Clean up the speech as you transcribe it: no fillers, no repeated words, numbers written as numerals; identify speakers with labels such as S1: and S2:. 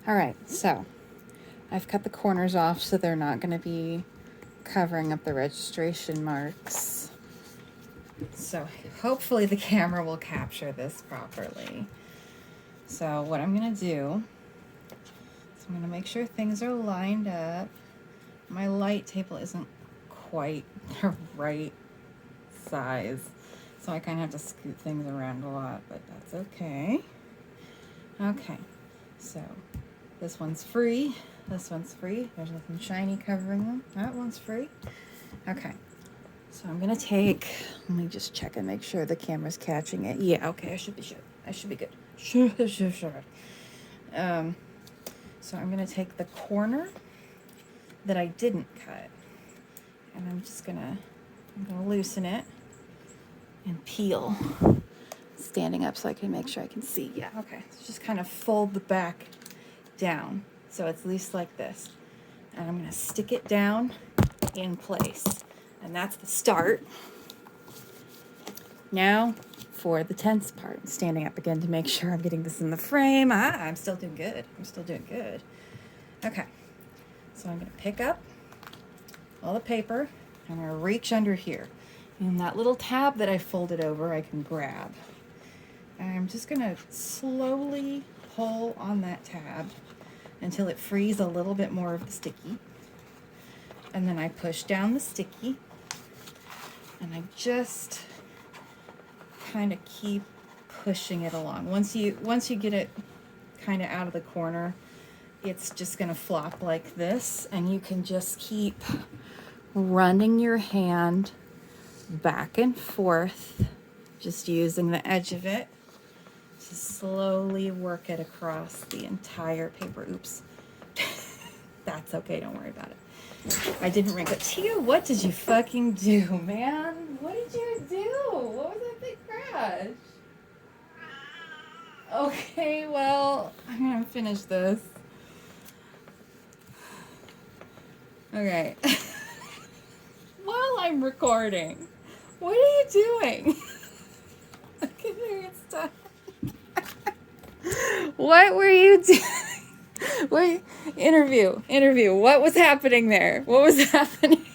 S1: All right, so I've cut the corners off so they're not going to be covering up the registration marks. So hopefully the camera will capture this properly. So what I'm going to do is I'm going to make sure things are lined up. My light table isn't quite the right size, so I kind of have to scoot things around a lot, but that's okay. Okay, so this one's free. This one's free. There's nothing shiny covering them. That one's free. Okay. So I'm gonna take, let me just check and make sure the camera's catching it. Yeah, okay, I should be good. Sure. So I'm gonna take the corner that I didn't cut, and I'm gonna loosen it and peel. Standing up so I can make sure I can see. Yeah, okay. So just kind of fold the back down so it's loose like this. And I'm gonna stick it down in place. And that's the start. Now for the tense part. I'm standing up again to make sure I'm getting this in the frame. I'm still doing good. Okay. So I'm gonna pick up all the paper. I'm gonna reach under here. And that little tab that I folded over, I can grab. And I'm just gonna slowly pull on that tab until it frees a little bit more of the sticky. And then I push down the sticky, and I just kind of keep pushing it along. Once you get it kind of out of the corner, it's just gonna flop like this, and you can just keep running your hand back and forth, just using the edge of it to slowly work it across the entire paper. Oops. That's okay, don't worry about it. I didn't wrinkle it. Tia, what did you fucking do, man? What did you do? What was that big crash? Okay, well, I'm gonna finish this. Okay. While I'm recording, what are you doing? Okay, there it's done. What were you doing? Wait, interview. What was happening there? What was happening?